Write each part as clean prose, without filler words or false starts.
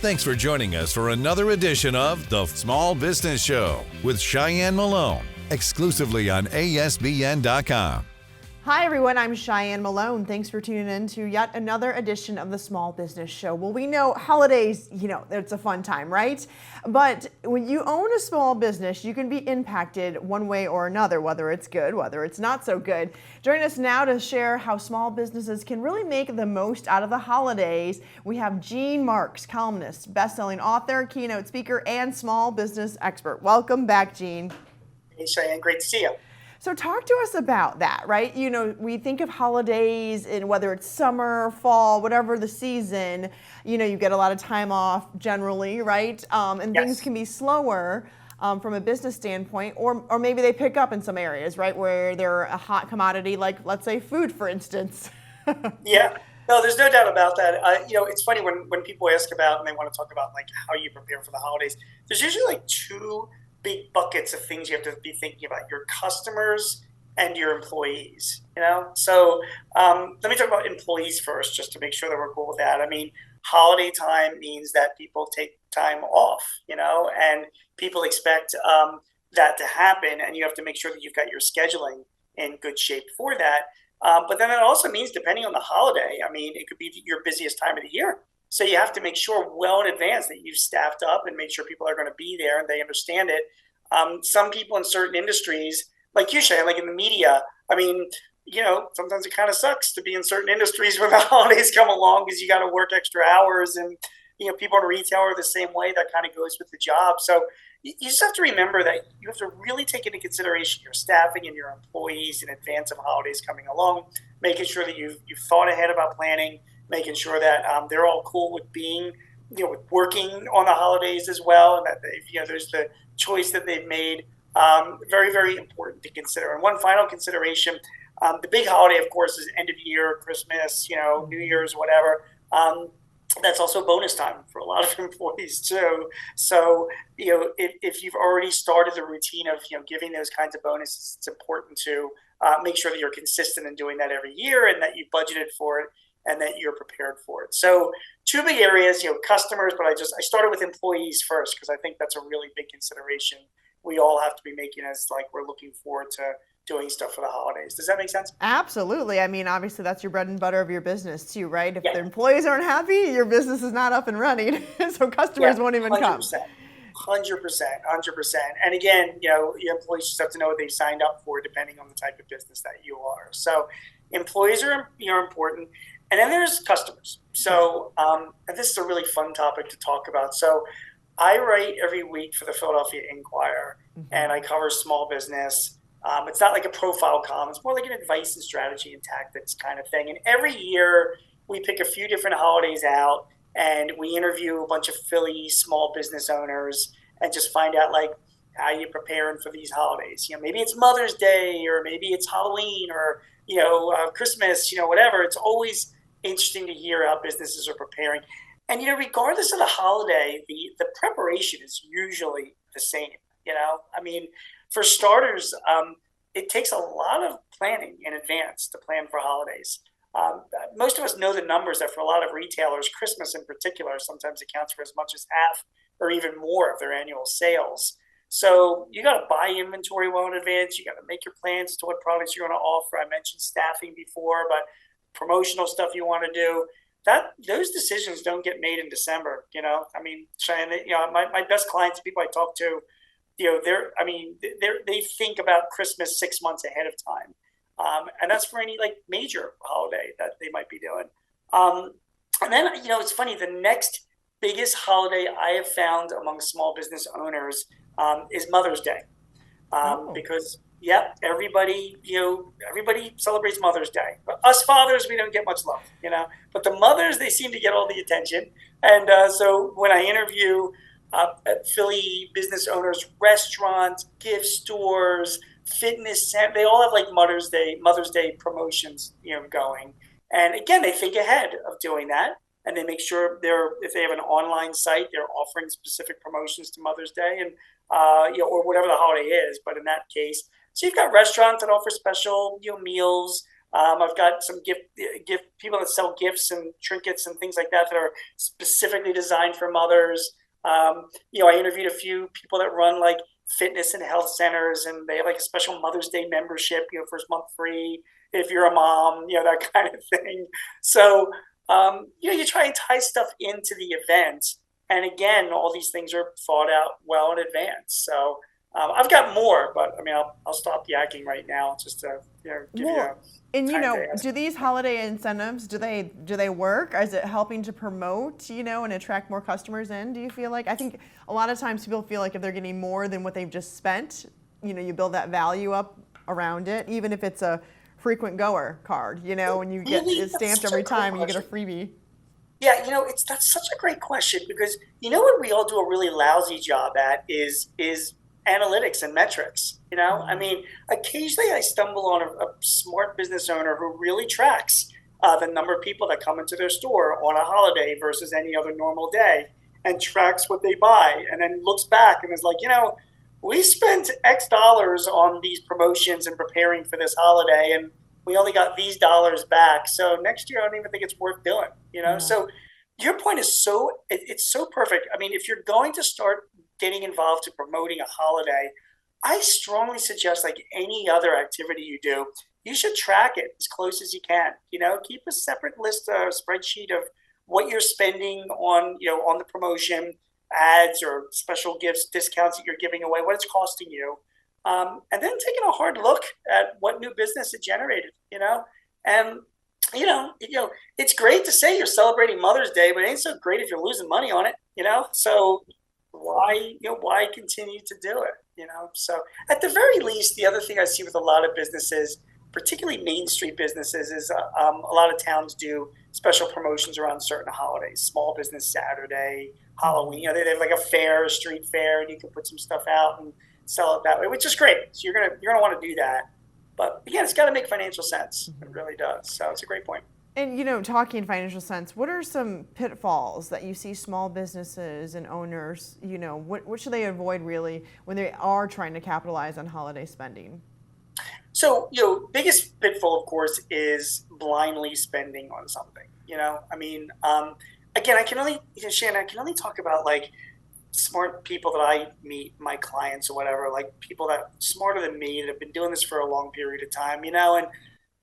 Thanks for joining us for another edition of The Small Business Show with Cheyenne Malone, exclusively on ASBN.com. Hi everyone, I'm Cheyenne Malone. Thanks for tuning in to yet another edition of the Small Business Show. Well, we know holidays, it's a fun time, right? But when you own a small business, you can be impacted one way or another, whether it's good, whether it's not so good. Joining us now to share how small businesses can really make the most out of the holidays, we have Jean Marks, columnist, best-selling author, keynote speaker, and small business expert. Welcome back, Jean. Hey, Cheyenne, great to see you. So talk to us about that, right? We think of holidays and whether it's summer, fall, whatever the season, you get a lot of time off generally, right? And Yes. Things can be slower from a business standpoint, or maybe they pick up in some areas, right? Where they're a hot commodity, like let's say food, for instance. Yeah, no, there's no doubt about that. It's funny when people ask about and they want to talk about like how you prepare for the holidays. There's usually like two big buckets of things you have to be thinking about: your customers and your employees. So let me talk about employees first, just to make sure that we're cool with that. I mean, holiday time means that people take time off, and people expect that to happen, and you have to make sure that you've got your scheduling in good shape for that. But then it also means, depending on the holiday, I mean, it could be your busiest time of the year. So you have to make sure well in advance that you've staffed up and made sure people are going to be there and they understand it. Some people in certain industries, like you, Shay, like in the media, I mean, sometimes it kind of sucks to be in certain industries when the holidays come along because you got to work extra hours, and people in retail are the same way. That kind of goes with the job. So you just have to remember that you have to really take into consideration your staffing and your employees in advance of holidays coming along, making sure that you've thought ahead about planning, making sure that they're all cool with being, with working on the holidays as well, and that there's the choice that they've made. Very, very important to consider. And one final consideration: the big holiday, of course, is end of year, Christmas, New Year's, whatever. That's also bonus time for a lot of employees too. So, if you've already started the routine of, giving those kinds of bonuses, it's important to make sure that you're consistent in doing that every year and that you budgeted for it and that you're prepared for it. So two big areas, customers, but I started with employees first because I think that's a really big consideration we all have to be making as like we're looking forward to doing stuff for the holidays. Does that make sense? Absolutely. I mean, obviously that's your bread and butter of your business too, right? If the employees aren't happy, your business is not up and running. So customers won't even 100%, come. 100%. And again, your employees just have to know what they've signed up for depending on the type of business that you are. So employees are important. And then there's customers. So and this is a really fun topic to talk about. So I write every week for the Philadelphia Inquirer, and I cover small business. It's not like a profile column. It's more like an advice and strategy and tactics kind of thing. And every year we pick a few different holidays out, and we interview a bunch of Philly small business owners and just find out like how you preparing for these holidays. Maybe it's Mother's Day, or maybe it's Halloween, or Christmas. Whatever. It's always interesting to hear how businesses are preparing. And, regardless of the holiday, the preparation is usually the same. I mean, for starters, it takes a lot of planning in advance to plan for holidays. Most of us know the numbers that for a lot of retailers, Christmas in particular sometimes accounts for as much as half or even more of their annual sales. So you got to buy inventory well in advance. You got to make your plans as to what products you're going to offer. I mentioned staffing before, but promotional stuff you want to do. Those decisions don't get made in December. I mean, Cheyenne, my best clients, people I talk to, they think about Christmas 6 months ahead of time, and that's for any like major holiday that they might be doing. And then it's funny. The next biggest holiday I have found among small business owners is Mother's Day, because. Yep, everybody celebrates Mother's Day. But us fathers, we don't get much love, But the mothers, they seem to get all the attention. And so when I interview at Philly business owners, restaurants, gift stores, fitness centers, they all have like Mother's Day promotions, going. And again, they think ahead of doing that, and they make sure if they have an online site, they're offering specific promotions to Mother's Day, and or whatever the holiday is. But in that case. So you've got restaurants that offer special meals. I've got some gift people that sell gifts and trinkets and things like that that are specifically designed for mothers. I interviewed a few people that run like fitness and health centers, and they have like a special Mother's Day membership, first month free if you're a mom, that kind of thing. So, you try and tie stuff into the event. And again, all these things are thought out well in advance. So I've got more, but I mean, I'll stop yakking right now just to give you a and time. Do these holiday incentives, do they work? Is it helping to promote, and attract more customers in? Do you feel like? I think a lot of times people feel like if they're getting more than what they've just spent, you build that value up around it, even if it's a frequent goer card, and you get it stamped every time and you get a freebie. Yeah, that's such a great question, because what we all do a really lousy job at is analytics and metrics. I mean, occasionally I stumble on a smart business owner who really tracks the number of people that come into their store on a holiday versus any other normal day, and tracks what they buy, and then looks back and is like, we spent X dollars on these promotions and preparing for this holiday, and we only got these dollars back. So next year, I don't even think it's worth doing, Yeah. So your point is it's so perfect. I mean, if you're going to start getting involved to promoting a holiday, I strongly suggest, like any other activity you do, you should track it as close as you can. Keep a separate list, a spreadsheet of what you're spending on the promotion, ads or special gifts, discounts that you're giving away, what it's costing you. And then taking a hard look at what new business it generated, and, it's great to say you're celebrating Mother's Day, but it ain't so great if you're losing money on it, so why continue to do it, So at the very least, the other thing I see with a lot of businesses, particularly Main Street businesses, is a lot of towns do special promotions around certain holidays, Small Business Saturday, Halloween. They have like a fair, a street fair, and you can put some stuff out and sell it that way, which is great. So you're gonna want to do that. But again, it's got to make financial sense. It really does. So it's a great point. And talking financial sense, what are some pitfalls that you see small businesses and owners, what should they avoid really when they are trying to capitalize on holiday spending? So, biggest pitfall, of course, is blindly spending on something. I mean, again, Shannon, I can only talk about like smart people that I meet, my clients or whatever, like people that smarter than me that have been doing this for a long period of time, and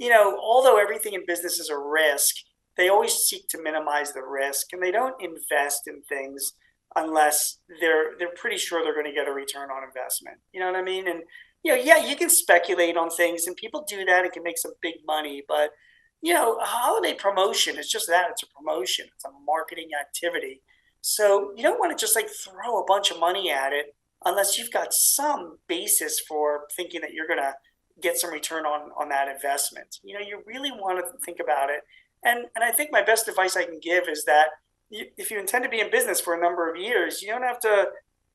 although everything in business is a risk, they always seek to minimize the risk, and they don't invest in things unless they're pretty sure they're going to get a return on investment. You know what I mean? And you can speculate on things, and people do that and can make some big money, but a holiday promotion is just that. It's a promotion. It's a marketing activity. So you don't want to just like throw a bunch of money at it unless you've got some basis for thinking that you're going to get some return on that investment. You really want to think about it. And I think my best advice I can give is that if you intend to be in business for a number of years, you don't have to,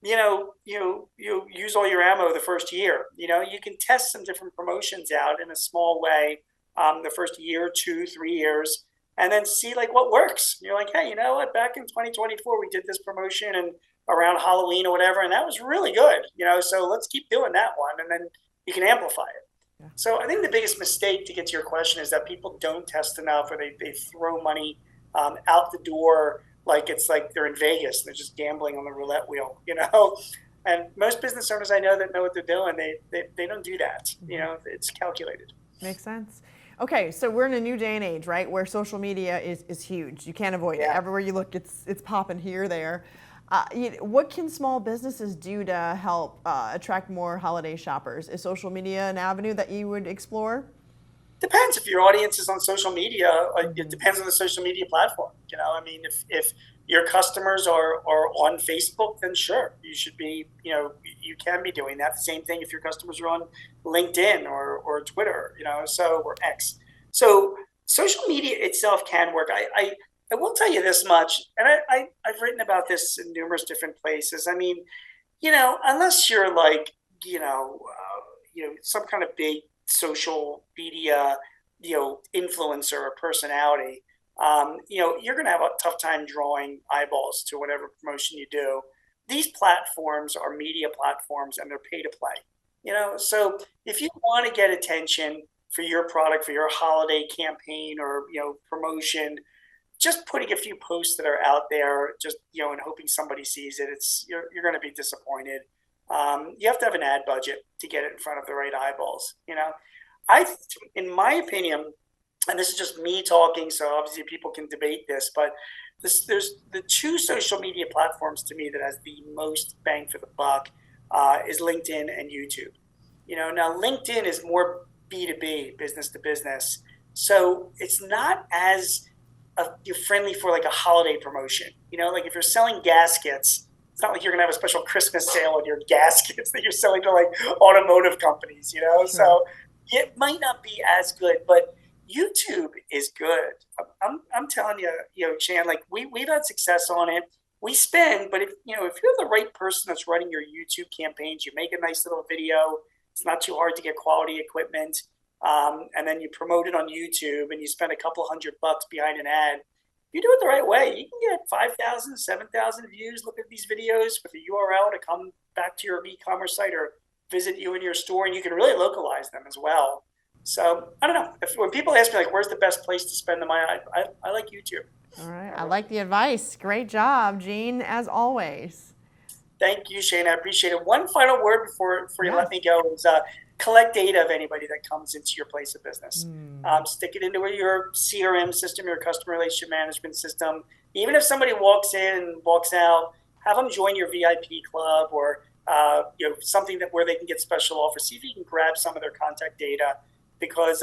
you use all your ammo the first year. You can test some different promotions out in a small way the first year, 2, 3 years, and then see like what works. You're like, hey, you know what? Back in 2024, we did this promotion and around Halloween or whatever, and that was really good. So let's keep doing that one, and then you can amplify it. Yeah. So I think the biggest mistake, to get to your question, is that people don't test enough, or they throw money out the door like it's like they're in Vegas. They're just gambling on the roulette wheel, And most business owners I know that know what they're doing, they don't do that. It's calculated. Makes sense. Okay, so we're in a new day and age, right, where social media is huge. You can't avoid it. Everywhere you look, it's popping here, there. What can small businesses do to help attract more holiday shoppers? Is social media an avenue that you would explore? Depends. If your audience is on social media, it depends on the social media platform. I mean, if your customers are on Facebook, then sure, you should be, you can be doing that. The same thing if your customers are on LinkedIn or Twitter, or X. So social media itself can work. I will tell you this much, and I've written about this in numerous different places. I mean, unless you're like, some kind of big social media, influencer or personality, you're going to have a tough time drawing eyeballs to whatever promotion you do. These platforms are media platforms, and they're pay to play. So if you want to get attention, for your product, for your holiday campaign or, promotion, just putting a few posts that are out there, just, and hoping somebody sees it, you're going to be disappointed. You have to have an ad budget to get it in front of the right eyeballs. In my opinion, and this is just me talking, so obviously people can debate this, but there's the two social media platforms to me that has the most bang for the buck is LinkedIn and YouTube. Now LinkedIn is more B2B, business to business, so it's not as you're friendly for like a holiday promotion. Like if you're selling gaskets, it's not like you're gonna have a special Christmas sale on your gaskets that you're selling to like automotive companies. Sure. So it might not be as good, but YouTube is good. I'm telling you, Chan, like we've had success on it. We spend, but if you're the right person that's running your YouTube campaigns, you make a nice little video. It's not too hard to get quality equipment. And then you promote it on YouTube and you spend a couple $100 behind an ad. You do it the right way, you can get 5,000, 7,000 views. Look at these videos with a URL to come back to your e-commerce site or visit you in your store, and you can really localize them as well. So I don't know. When people ask me like, where's the best place to spend the money, I like YouTube. All right, I like the advice. Great job, Gene, as always. Thank you, Shane. I appreciate it. One final word before you let me go is collect data of anybody that comes into your place of business. Stick it into your CRM system, your customer relationship management system. Even if somebody walks in and walks out, have them join your VIP club or something where they can get special offers. See if you can grab some of their contact data, because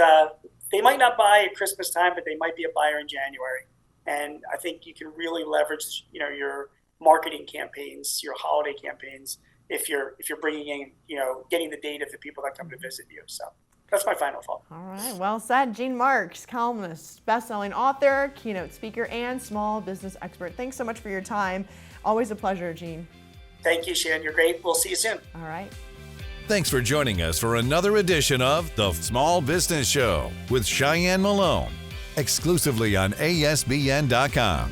they might not buy at Christmas time, but they might be a buyer in January. And I think you can really leverage your marketing campaigns, your holiday campaigns, if you're bringing in, getting the data of the people that come to visit you. So that's my final thought. All right, well said. Gene Marks, columnist, best-selling author, keynote speaker, and small business expert. Thanks so much for your time. Always a pleasure, Gene. Thank you, Shannon. You're great. We'll see you soon. All right. Thanks for joining us for another edition of The Small Business Show with Cheyenne Malone, exclusively on ASBN.com.